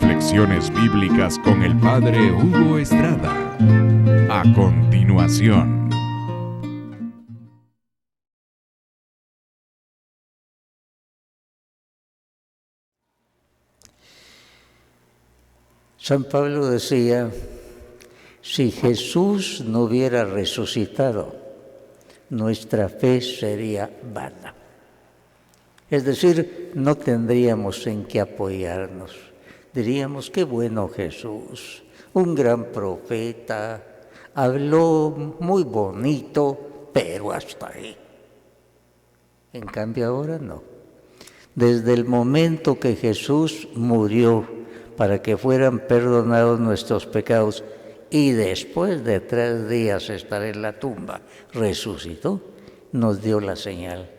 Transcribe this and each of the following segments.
Reflexiones bíblicas con el Padre Hugo Estrada. A continuación. San Pablo decía, si Jesús no hubiera resucitado, nuestra fe sería vana. Es decir, no tendríamos en qué apoyarnos. Diríamos, qué bueno Jesús, un gran profeta, habló muy bonito, pero hasta ahí. En cambio ahora no. Desde el momento que Jesús murió para que fueran perdonados nuestros pecados y después de 3 días estar en la tumba, resucitó, nos dio la señal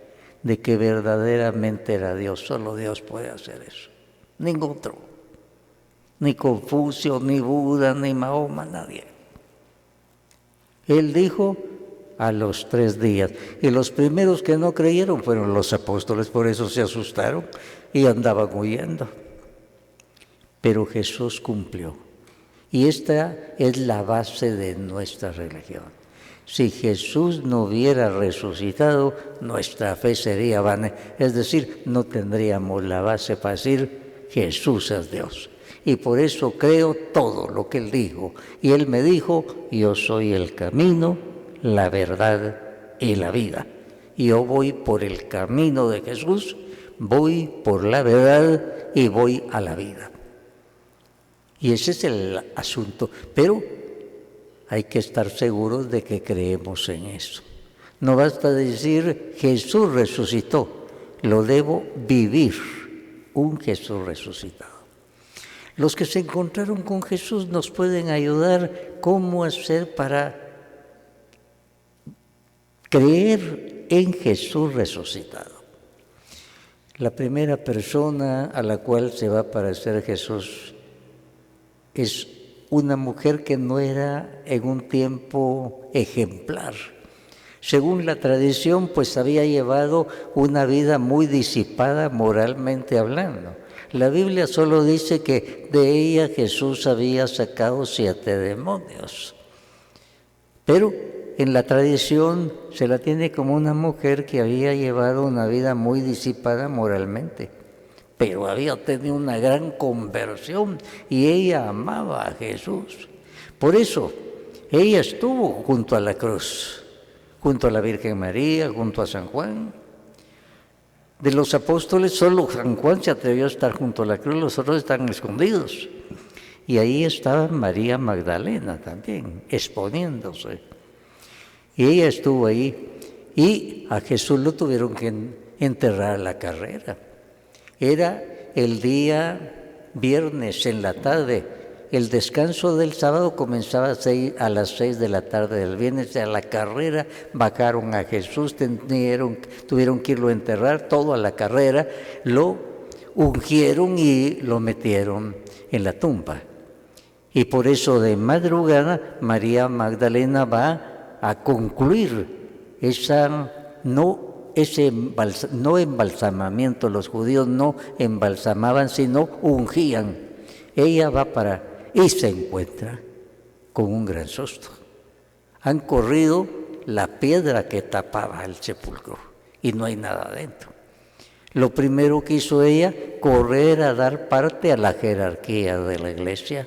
de que verdaderamente era Dios. Solo Dios puede hacer eso, ningún otro, ni Confucio, ni Buda, ni Mahoma, nadie. Él dijo a los 3 días, y los primeros que no creyeron fueron los apóstoles, por eso se asustaron y andaban huyendo. Pero Jesús cumplió, y esta es la base de nuestra religión. Si Jesús no hubiera resucitado, nuestra fe sería vana, es decir, no tendríamos la base para decir Jesús es Dios. Y por eso creo todo lo que Él dijo. Y Él me dijo, yo soy el camino, la verdad y la vida. Y yo voy por el camino de Jesús, voy por la verdad y voy a la vida. Y ese es el asunto. Pero hay que estar seguros de que creemos en eso. No basta decir Jesús resucitó, lo debo vivir, un Jesús resucitado. Los que se encontraron con Jesús nos pueden ayudar cómo hacer para creer en Jesús resucitado. La primera persona a la cual se va a parecer Jesús es una mujer que no era en un tiempo ejemplar. Según la tradición, pues había llevado una vida muy disipada moralmente hablando. La Biblia solo dice que de ella Jesús había sacado 7 demonios. Pero en la tradición se la tiene como una mujer que había llevado una vida muy disipada moralmente, pero había tenido una gran conversión y ella amaba a Jesús. Por eso, ella estuvo junto a la cruz, junto a la Virgen María, junto a San Juan. De los apóstoles, solo San Juan se atrevió a estar junto a la cruz, los otros están escondidos. Y ahí estaba María Magdalena también, exponiéndose. Y ella estuvo ahí, y a Jesús lo tuvieron que enterrar a la carrera. Era el día viernes en la tarde. El descanso del sábado comenzaba a las 6 de la tarde del viernes. A la carrera bajaron a Jesús, tuvieron que irlo a enterrar, todo a la carrera. Lo ungieron y lo metieron en la tumba. Y por eso de madrugada María Magdalena va a concluir no embalsamamiento. Los judíos no embalsamaban, sino ungían. Ella va y se encuentra con un gran susto. Han corrido la piedra que tapaba el sepulcro y no hay nada adentro. Lo primero que hizo ella, correr a dar parte a la jerarquía de la iglesia,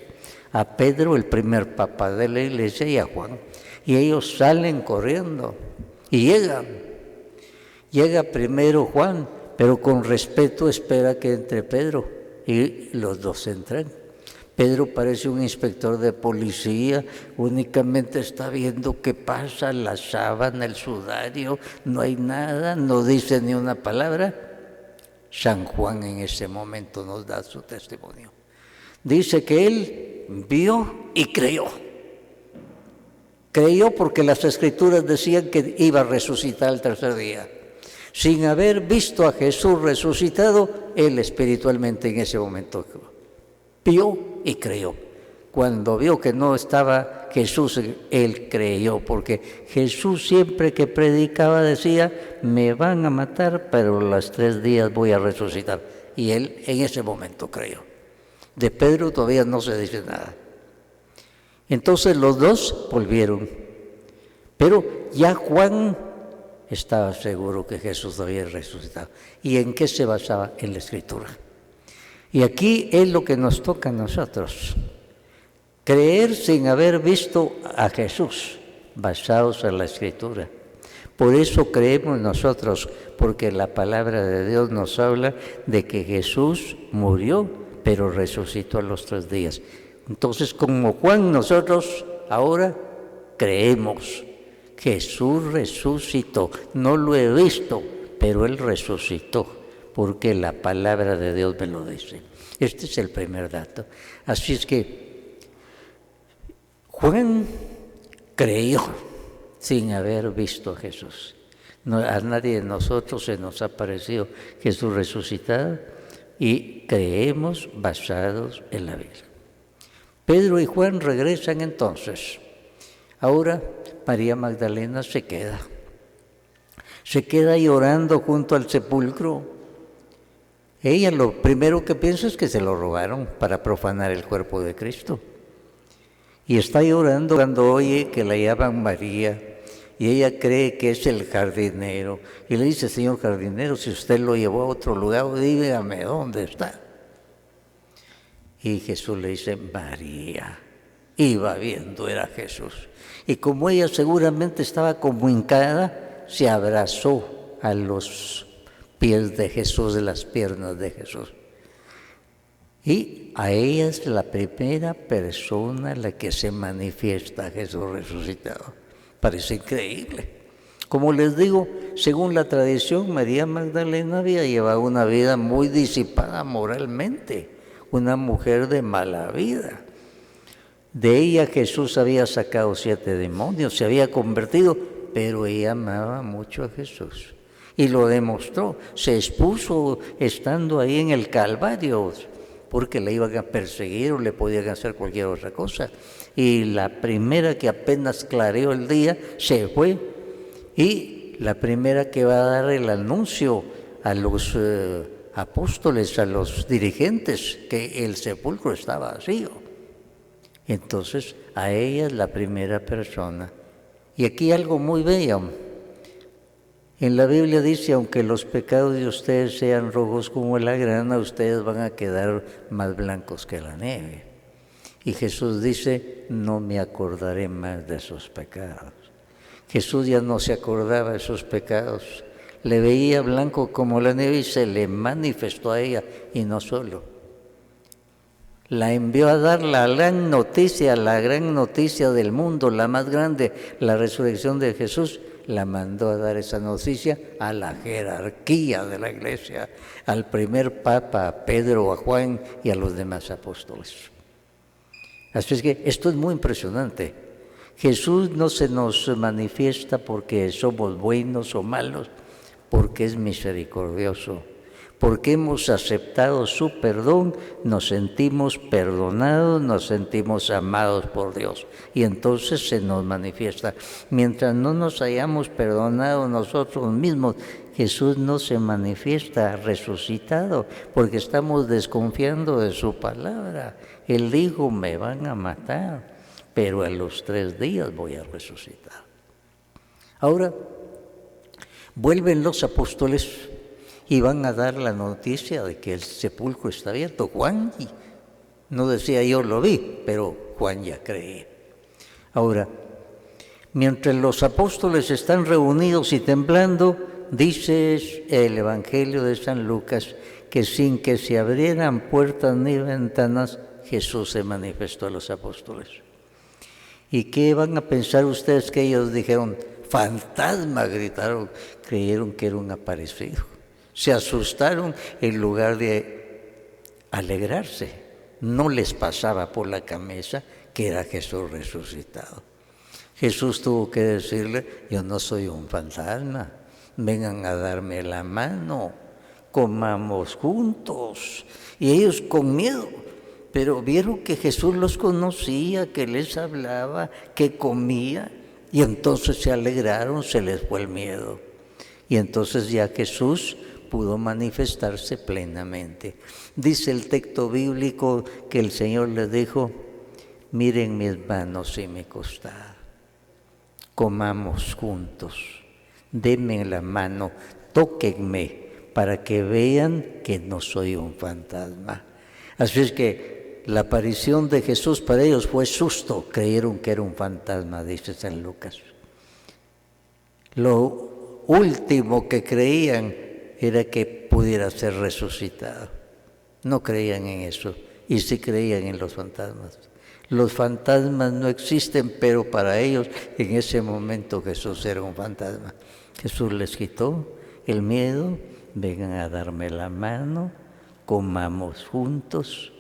a Pedro, el primer papa de la iglesia, y a Juan. Y ellos salen corriendo y Llega primero Juan, pero con respeto espera que entre Pedro, y los dos entran. Pedro parece un inspector de policía, únicamente está viendo qué pasa, la sábana, el sudario, no hay nada, no dice ni una palabra. San Juan en ese momento nos da su testimonio. Dice que él vio y creyó. Creyó porque las Escrituras decían que iba a resucitar al 3er día. Sin haber visto a Jesús resucitado, él espiritualmente en ese momento vio y creyó. Cuando vio que no estaba Jesús, él creyó, porque Jesús siempre que predicaba decía, me van a matar, pero a los 3 días voy a resucitar. Y él en ese momento creyó. De Pedro todavía no se dice nada. Entonces los dos volvieron, pero ya Juan estaba seguro que Jesús había resucitado. ¿Y en qué se basaba? En la Escritura. Y aquí es lo que nos toca a nosotros: creer sin haber visto a Jesús, basados en la Escritura. Por eso creemos nosotros, porque la palabra de Dios nos habla de que Jesús murió, pero resucitó a los 3 días. Entonces, como Juan, nosotros ahora creemos. Jesús resucitó. No lo he visto, pero Él resucitó, porque la palabra de Dios me lo dice. Este es el primer dato. Así es que Juan creyó sin haber visto a Jesús. No, a nadie de nosotros se nos ha parecido Jesús resucitado, y creemos basados en la Biblia. Pedro y Juan regresan entonces. Ahora María Magdalena se queda llorando junto al sepulcro. Ella lo primero que piensa es que se lo robaron para profanar el cuerpo de Cristo. Y está llorando cuando oye que la llaman María, y ella cree que es el jardinero. Y le dice: señor jardinero, si usted lo llevó a otro lugar, dígame dónde está. Y Jesús le dice: María. Y va viendo, era Jesús. Y como ella seguramente estaba como hincada, se abrazó a los pies de Jesús, de las piernas de Jesús. Y a ella es la primera persona a la que se manifiesta Jesús resucitado. Parece increíble. Como les digo, según la tradición, María Magdalena había llevado una vida muy disipada moralmente, una mujer de mala vida. De ella Jesús había sacado 7 demonios, se había convertido, pero ella amaba mucho a Jesús y lo demostró. Se expuso estando ahí en el Calvario, porque le iban a perseguir o le podían hacer cualquier otra cosa. Y la primera que apenas clareó el día se fue, y la primera que va a dar el anuncio a los apóstoles, a los dirigentes, que el sepulcro estaba vacío. Entonces, a ella es la primera persona. Y aquí algo muy bello. En la Biblia dice: aunque los pecados de ustedes sean rojos como la grana, ustedes van a quedar más blancos que la nieve. Y Jesús dice: no me acordaré más de esos pecados. Jesús ya no se acordaba de sus pecados. Le veía blanco como la nieve y se le manifestó a ella, y no solo. La envió a dar la gran noticia del mundo, la más grande, la resurrección de Jesús. La mandó a dar esa noticia a la jerarquía de la iglesia, al primer papa, a Pedro, a Juan y a los demás apóstoles. Así es que esto es muy impresionante. Jesús no se nos manifiesta porque somos buenos o malos, porque es misericordioso. Porque hemos aceptado su perdón, nos sentimos perdonados, nos sentimos amados por Dios. Y entonces se nos manifiesta. Mientras no nos hayamos perdonado nosotros mismos, Jesús no se manifiesta resucitado, porque estamos desconfiando de su palabra. Él dijo: me van a matar, pero a los 3 días voy a resucitar. Ahora, vuelven los apóstoles y van a dar la noticia de que el sepulcro está abierto. Juan no decía: yo lo vi, pero Juan ya cree. Ahora, mientras los apóstoles están reunidos y temblando, dice el Evangelio de San Lucas que sin que se abrieran puertas ni ventanas, Jesús se manifestó a los apóstoles. ¿Y qué van a pensar ustedes que ellos dijeron? Fantasma, gritaron, creyeron que era un aparecido. Se asustaron en lugar de alegrarse. No les pasaba por la cabeza que era Jesús resucitado. Jesús tuvo que decirle: yo no soy un fantasma, vengan a darme la mano, comamos juntos. Y ellos con miedo, pero vieron que Jesús los conocía, que les hablaba, que comía, y entonces se alegraron, se les fue el miedo. Y entonces ya Jesús pudo manifestarse plenamente. Dice el texto bíblico que el Señor les dijo: miren mis manos y mi costado, comamos juntos, denme la mano, tóquenme, para que vean que no soy un fantasma. Así es que la aparición de Jesús para ellos fue susto, creyeron que era un fantasma, dice San Lucas. Lo último que creían era que pudiera ser resucitado. No creían en eso, y sí creían en los fantasmas. Los fantasmas no existen, pero para ellos en ese momento Jesús era un fantasma. Jesús les quitó el miedo: vengan a darme la mano, comamos juntos.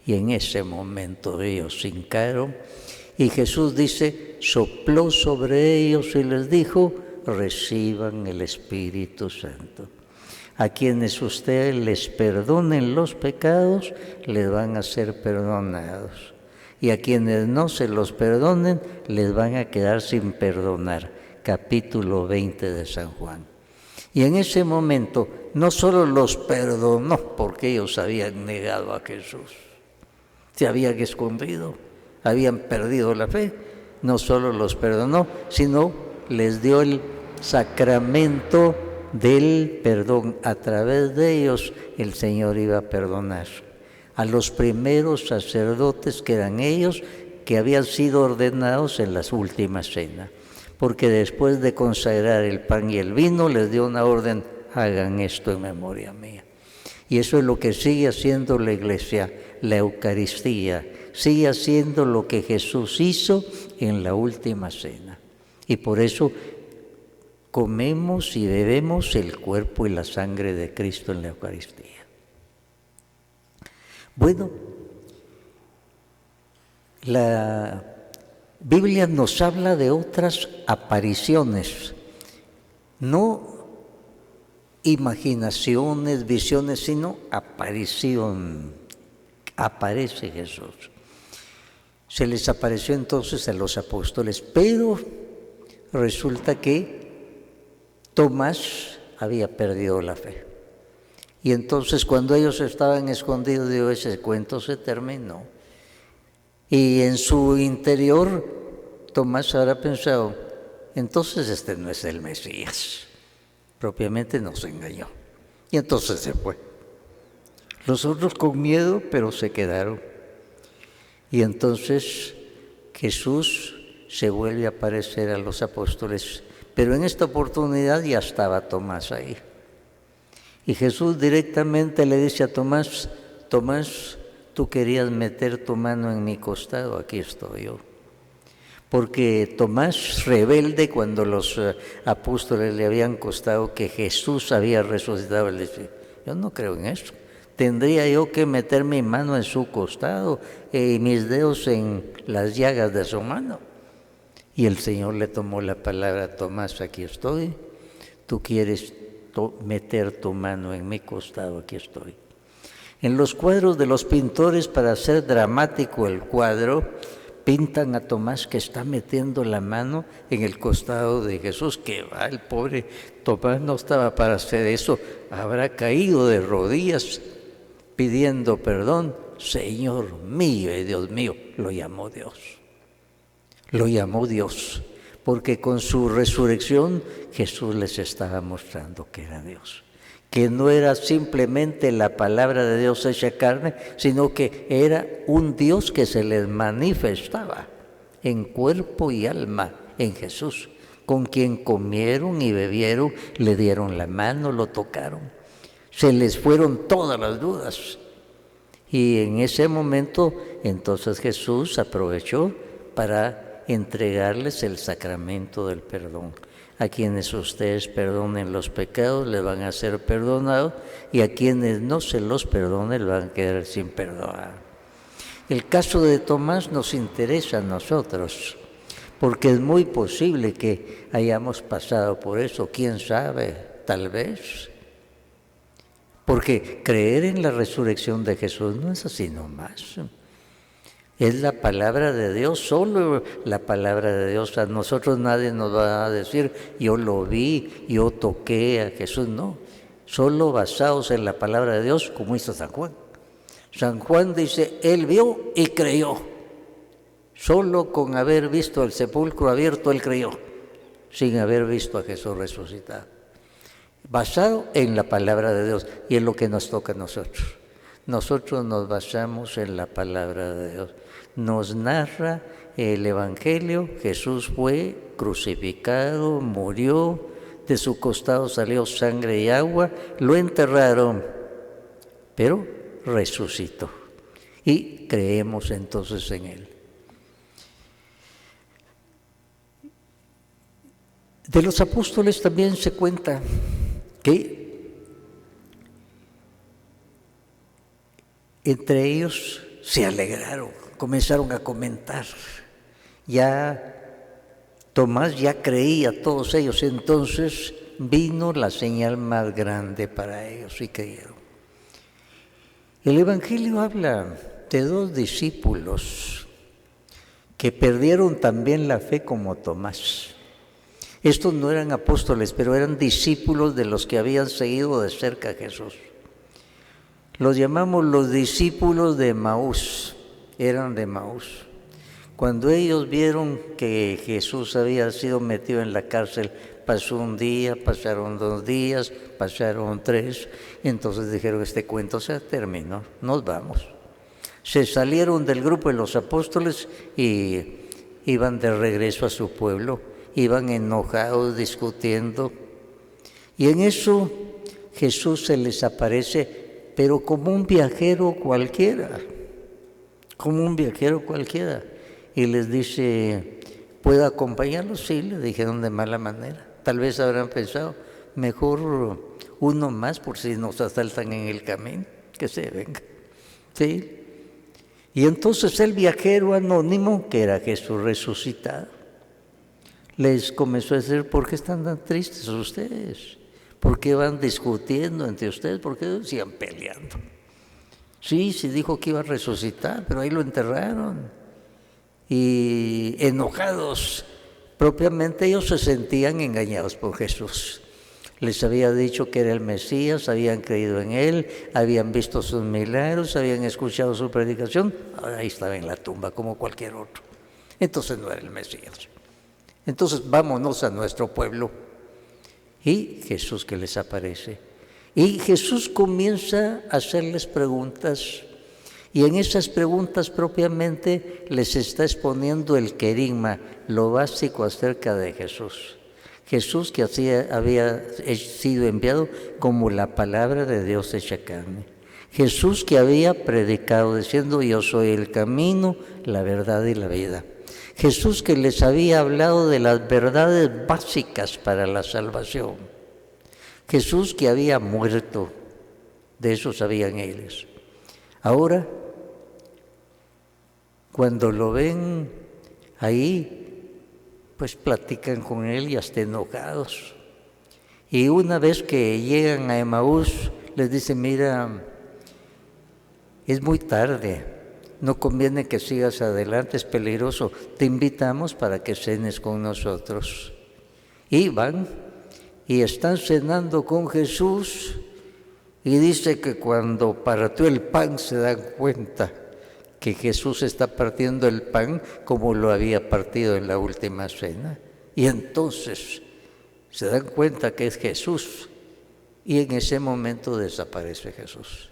Y en ese momento ellos se hincaron, y Jesús dice, sopló sobre ellos y les dijo: reciban el Espíritu Santo. A quienes ustedes les perdonen los pecados, les van a ser perdonados. Y a quienes no se los perdonen, les van a quedar sin perdonar. Capítulo 20 de San Juan. Y en ese momento no solo los perdonó, porque ellos habían negado a Jesús, se habían escondido, habían perdido la fe. No solo los perdonó, sino les dio el sacramento del perdón. A través de ellos el Señor iba a perdonar a los primeros sacerdotes, que eran ellos, que habían sido ordenados en las últimas cenas, porque después de consagrar el pan y el vino les dio una orden: hagan esto en memoria mía. Y eso es lo que sigue haciendo la Iglesia, la Eucaristía, sigue haciendo lo que Jesús hizo en la última cena. Y por eso comemos y bebemos el cuerpo y la sangre de Cristo en la Eucaristía. Bueno, la Biblia nos habla de otras apariciones, no imaginaciones, visiones, sino aparición. Aparece Jesús. Se les apareció entonces a los apóstoles, pero resulta que Tomás había perdido la fe. Y entonces cuando ellos estaban escondidos, digo, ese cuento se terminó. Y en su interior, Tomás habrá pensado, entonces este no es el Mesías. Propiamente nos engañó. Y entonces se fue. Los otros con miedo, pero se quedaron. Y entonces Jesús se vuelve a aparecer a los apóstoles, pero en esta oportunidad ya estaba Tomás ahí. Y Jesús directamente le dice a Tomás: Tomás, tú querías meter tu mano en mi costado, aquí estoy yo. Porque Tomás, rebelde, cuando los apóstoles le habían contado que Jesús había resucitado, él dice: yo no creo en eso. ¿Tendría yo que meter mi mano en su costado y mis dedos en las llagas de su mano? Y el Señor le tomó la palabra: Tomás, aquí estoy. Tú quieres meter tu mano en mi costado, aquí estoy. En los cuadros de los pintores, para hacer dramático el cuadro, pintan a Tomás que está metiendo la mano en el costado de Jesús. Que va, el pobre Tomás no estaba para hacer eso, habrá caído de rodillas pidiendo perdón. Señor mío y Dios mío, lo llamó Dios. Lo llamó Dios, porque con su resurrección Jesús les estaba mostrando que era Dios, que no era simplemente la palabra de Dios hecha carne, sino que era un Dios que se les manifestaba en cuerpo y alma en Jesús, con quien comieron y bebieron, le dieron la mano, lo tocaron. Se les fueron todas las dudas. Y en ese momento, entonces Jesús aprovechó para entregarles el sacramento del perdón. A quienes ustedes perdonen los pecados, les van a ser perdonados, y a quienes no se los perdonen, van a quedar sin perdonar. El caso de Tomás nos interesa a nosotros, porque es muy posible que hayamos pasado por eso, quién sabe, tal vez. Porque creer en la resurrección de Jesús no es así nomás. Es la palabra de Dios, solo la palabra de Dios. A nosotros nadie nos va a decir, yo lo vi, yo toqué a Jesús. No, solo basados en la palabra de Dios, como hizo San Juan. San Juan dice, él vio y creyó. Solo con haber visto el sepulcro abierto, él creyó, sin haber visto a Jesús resucitado. Basado en la palabra de Dios, y es lo que nos toca a nosotros. Nosotros nos basamos en la palabra de Dios. Nos narra el Evangelio, Jesús fue crucificado, murió, de su costado salió sangre y agua, lo enterraron, pero resucitó. Y creemos entonces en Él. De los apóstoles también se cuenta que entre ellos se alegraron, comenzaron a comentar. Ya Tomás ya creía a todos ellos, entonces vino la señal más grande para ellos y creyeron. El Evangelio habla de 2 discípulos que perdieron también la fe como Tomás. Estos no eran apóstoles, pero eran discípulos de los que habían seguido de cerca a Jesús. Los llamamos los discípulos de Emaús, eran de Emaús. Cuando ellos vieron que Jesús había sido metido en la cárcel, pasó un día, pasaron 2 días, pasaron 3, entonces dijeron, este cuento se terminó, nos vamos. Se salieron del grupo de los apóstoles y iban de regreso a su pueblo, iban enojados, discutiendo. Y en eso Jesús se les aparece, pero como un viajero cualquiera, y les dice, ¿puedo acompañarlos? Sí, le dijeron de mala manera. Tal vez habrán pensado, mejor uno más por si nos asaltan en el camino, que se venga. ¿Sí? Y entonces el viajero anónimo, que era Jesús resucitado, les comenzó a decir, ¿por qué están tan tristes ustedes? ¿Por qué van discutiendo entre ustedes? ¿Por qué sigan peleando? Sí, dijo que iba a resucitar, pero ahí lo enterraron. Y enojados, propiamente ellos se sentían engañados por Jesús. Les había dicho que era el Mesías, habían creído en Él, habían visto sus milagros, habían escuchado su predicación, ahora ahí estaba en la tumba como cualquier otro. Entonces no era el Mesías. Entonces vámonos a nuestro pueblo. Y Jesús que les aparece. Y Jesús comienza a hacerles preguntas. Y en esas preguntas propiamente les está exponiendo el querigma, lo básico acerca de Jesús. Jesús que había sido enviado como la palabra de Dios hecha carne. Jesús que había predicado diciendo, yo soy el camino, la verdad y la vida. Jesús que les había hablado de las verdades básicas para la salvación. Jesús que había muerto, de eso sabían ellos. Ahora, cuando lo ven ahí, pues platican con él y hasta enojados. Y una vez que llegan a Emaús, les dicen, mira, es muy tarde, no conviene que sigas adelante, es peligroso, te invitamos para que cenes con nosotros. Y van y están cenando con Jesús y dice que cuando partió el pan se dan cuenta que Jesús está partiendo el pan como lo había partido en la última cena. Y entonces se dan cuenta que es Jesús y en ese momento desaparece Jesús.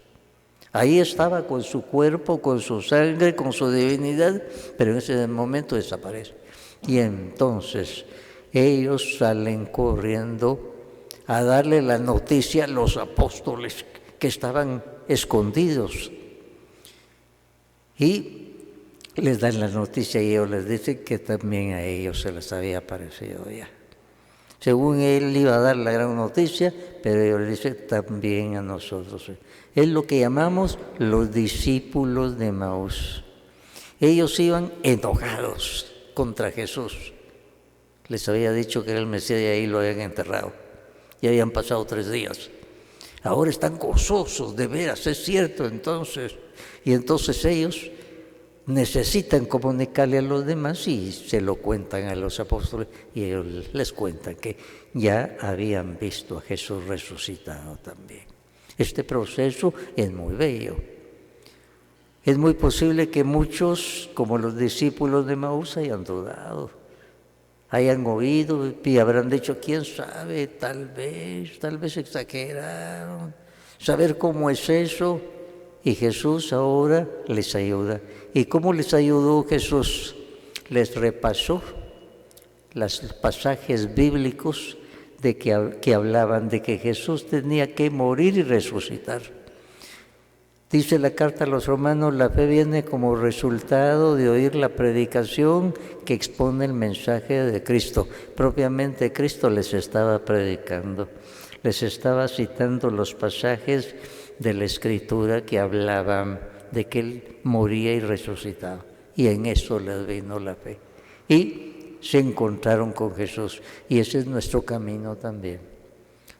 Ahí estaba con su cuerpo, con su sangre, con su divinidad, pero en ese momento desaparece. Y entonces ellos salen corriendo a darle la noticia a los apóstoles que estaban escondidos. Y les dan la noticia y ellos les dicen que también a ellos se les había aparecido ya. Según él iba a dar la gran noticia, pero ellos les dicen también a nosotros. Es lo que llamamos los discípulos de Emaús. Ellos iban enojados contra Jesús. Les había dicho que era el Mesías y ahí lo habían enterrado. Ya habían pasado 3 días. Ahora están gozosos, de veras, es cierto entonces. Y entonces ellos necesitan comunicarle a los demás y se lo cuentan a los apóstoles y ellos les cuentan que ya habían visto a Jesús resucitado también. Este proceso es muy bello. Es muy posible que muchos, como los discípulos de Maús, hayan dudado, hayan oído y habrán dicho, quién sabe, tal vez exageraron, saber cómo es eso. Y Jesús ahora les ayuda. ¿Y cómo les ayudó Jesús? Les repasó los pasajes bíblicos que hablaban de que Jesús tenía que morir y resucitar. Dice la carta a los romanos, la fe viene como resultado de oír la predicación que expone el mensaje de Cristo. Propiamente Cristo les estaba predicando, les estaba citando los pasajes de la Escritura que hablaban de que Él moría y resucitaba. Y en eso les vino la fe. Y se encontraron con Jesús. Y ese es nuestro camino también.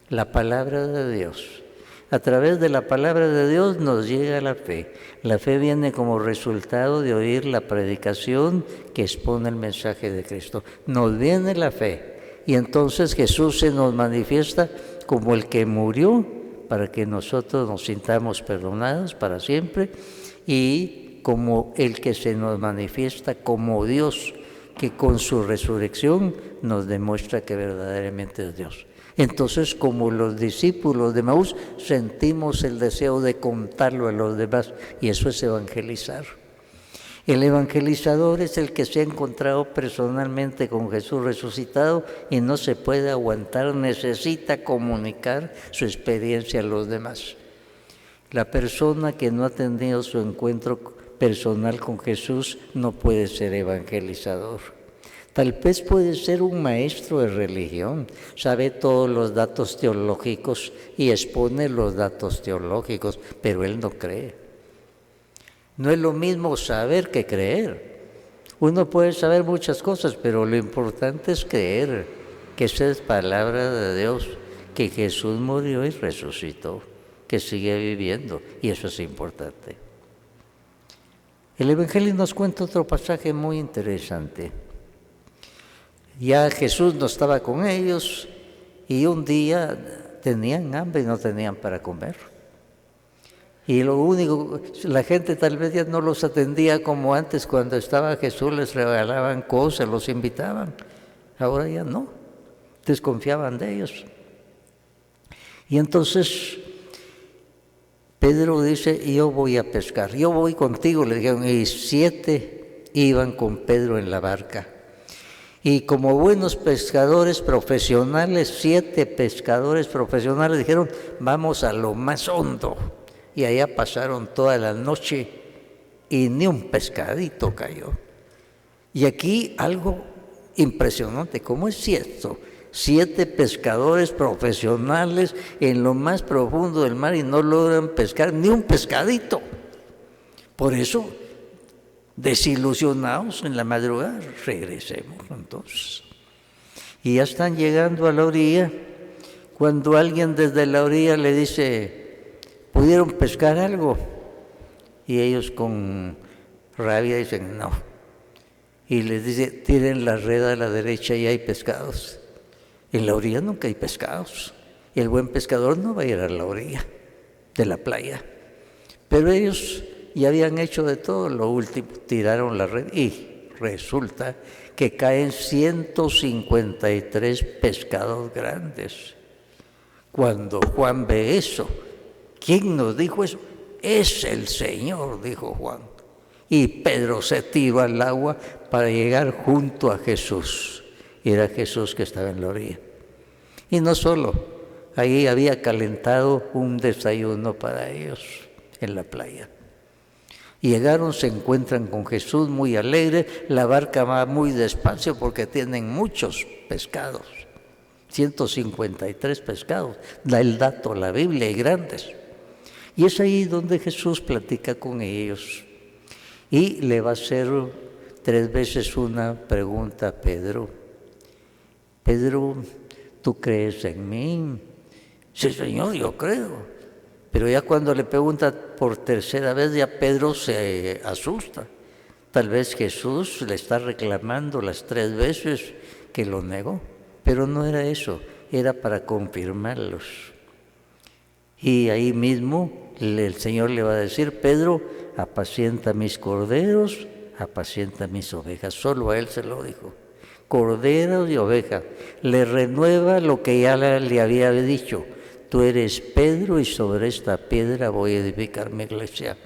La palabra de Dios. A través de la palabra de Dios nos llega la fe. La fe viene como resultado de oír la predicación que expone el mensaje de Cristo. Nos viene la fe. Y entonces Jesús se nos manifiesta como el que murió para que nosotros nos sintamos perdonados para siempre, y como el que se nos manifiesta como Dios, que con su resurrección nos demuestra que verdaderamente es Dios. Entonces, como los discípulos de Maús, sentimos el deseo de contarlo a los demás, y eso es evangelizar. El evangelizador es el que se ha encontrado personalmente con Jesús resucitado y no se puede aguantar, necesita comunicar su experiencia a los demás. La persona que no ha tenido su encuentro personal con Jesús no puede ser evangelizador. Tal vez puede ser un maestro de religión, sabe todos los datos teológicos y expone los datos teológicos, pero él no cree. No es lo mismo saber que creer. Uno puede saber muchas cosas, pero lo importante es creer que esa es palabra de Dios, que Jesús murió y resucitó, que sigue viviendo, y eso es importante. El Evangelio nos cuenta otro pasaje muy interesante. Ya Jesús no estaba con ellos y un día tenían hambre y no tenían para comer. Y lo único, la gente tal vez ya no los atendía como antes, cuando estaba Jesús les regalaban cosas, los invitaban. Ahora ya no, desconfiaban de ellos. Y entonces Pedro dice, yo voy a pescar, yo voy contigo, le dijeron, y 7 iban con Pedro en la barca. Y como buenos pescadores profesionales, 7 pescadores profesionales dijeron, vamos a lo más hondo. Y allá pasaron toda la noche y ni un pescadito cayó. Y aquí algo impresionante, ¿cómo es cierto? 7 pescadores profesionales en lo más profundo del mar y no logran pescar ni un pescadito. Por eso, desilusionados en la madrugada, regresemos entonces. Y ya están llegando a la orilla, cuando alguien desde la orilla le dice, ¿pudieron pescar algo? Y ellos con rabia dicen, no. Y les dice, tiren la red a la derecha y hay pescados. En la orilla nunca hay pescados. Y el buen pescador no va a ir a la orilla de la playa. Pero ellos ya habían hecho de todo. Lo último, tiraron la red y resulta que caen 153 pescados grandes. Cuando Juan ve eso, ¿quién nos dijo eso? Es el Señor, dijo Juan. Y Pedro se tiró al agua para llegar junto a Jesús. Y era Jesús que estaba en la orilla. Y no solo, ahí había calentado un desayuno para ellos en la playa. Llegaron, se encuentran con Jesús muy alegre, la barca va muy despacio porque tienen muchos pescados. 153 pescados, da el dato la Biblia, y grandes. Y es ahí donde Jesús platica con ellos y le va a hacer 3 veces una pregunta a Pedro. Pedro, ¿tú crees en mí? Sí, Señor, yo creo. Pero ya cuando le pregunta por tercera vez, ya Pedro se asusta. Tal vez Jesús le está reclamando las 3 veces que lo negó, pero no era eso, era para confirmarlos. Y ahí mismo el Señor le va a decir: Pedro, apacienta mis corderos, apacienta mis ovejas. Solo a él se lo dijo. Corderos y ovejas. Le renueva lo que ya le había dicho: tú eres Pedro y sobre esta piedra voy a edificar mi iglesia.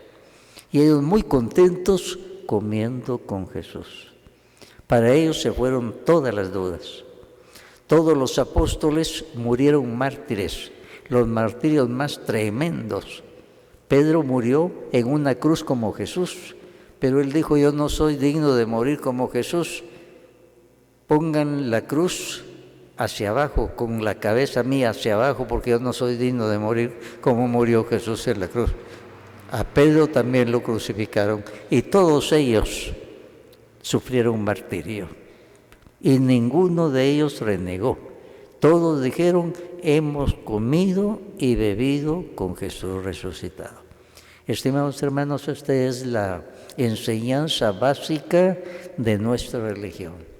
Y ellos muy contentos comiendo con Jesús. Para ellos se fueron todas las dudas. Todos los apóstoles murieron mártires, los martirios más tremendos. Pedro murió en una cruz como Jesús, pero él dijo: yo no soy digno de morir como Jesús. Pongan la cruz hacia abajo, con la cabeza mía hacia abajo, porque yo no soy digno de morir como murió Jesús en la cruz. A Pedro también lo crucificaron y todos ellos sufrieron martirio y ninguno de ellos renegó. Todos dijeron: hemos comido y bebido con Jesús resucitado. Estimados hermanos, esta es la enseñanza básica de nuestra religión.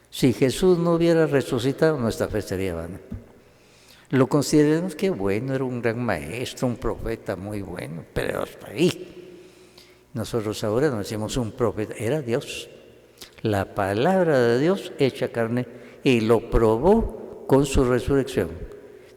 Si Jesús no hubiera resucitado, nuestra fe sería vana. Lo consideramos que bueno, era un gran maestro, un profeta muy bueno, pero hasta ahí. Nosotros ahora no decimos un profeta, era Dios. La palabra de Dios hecha carne, y lo probó con su resurrección.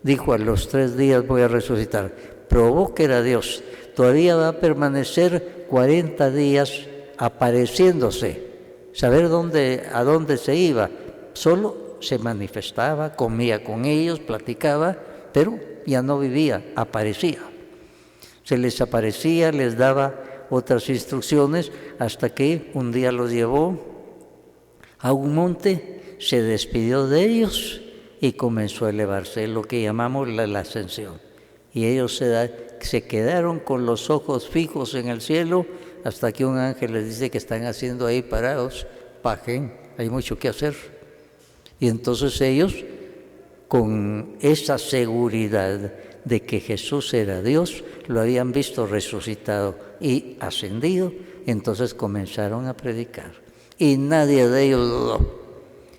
Dijo: a los 3 días voy a resucitar. Probó que era Dios. Todavía va a permanecer 40 días apareciéndose. Saber a dónde se iba. Solo se manifestaba, comía con ellos, platicaba, pero ya no vivía, aparecía. Se les aparecía, les daba otras instrucciones, hasta que un día los llevó a un monte, se despidió de ellos y comenzó a elevarse, lo que llamamos la ascensión. Y ellos se quedaron con los ojos fijos en el cielo, hasta que un ángel les dice: que están haciendo ahí parados, bajen, hay mucho que hacer. Y entonces ellos, con esa seguridad de que Jesús era Dios, lo habían visto resucitado y ascendido, entonces comenzaron a predicar. Y nadie de ellos dudó.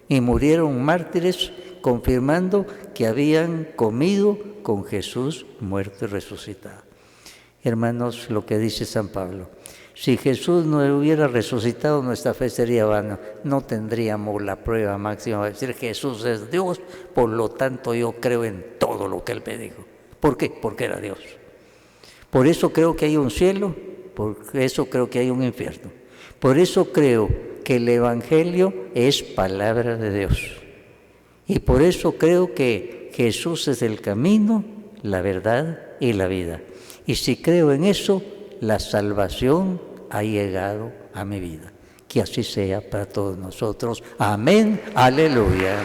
Y murieron mártires, confirmando que habían comido con Jesús muerto y resucitado. Hermanos, lo que dice San Pablo: si Jesús no hubiera resucitado, nuestra fe sería vana. No tendríamos la prueba máxima de decir: Jesús es Dios, por lo tanto yo creo en todo lo que Él me dijo. ¿Por qué? Porque era Dios. Por eso creo que hay un cielo, por eso creo que hay un infierno. Por eso creo que el Evangelio es palabra de Dios. Y por eso creo que Jesús es el camino, la verdad y la vida. Y si creo en eso, la salvación ha llegado a mi vida. Que así sea para todos nosotros. Amén. Aleluya.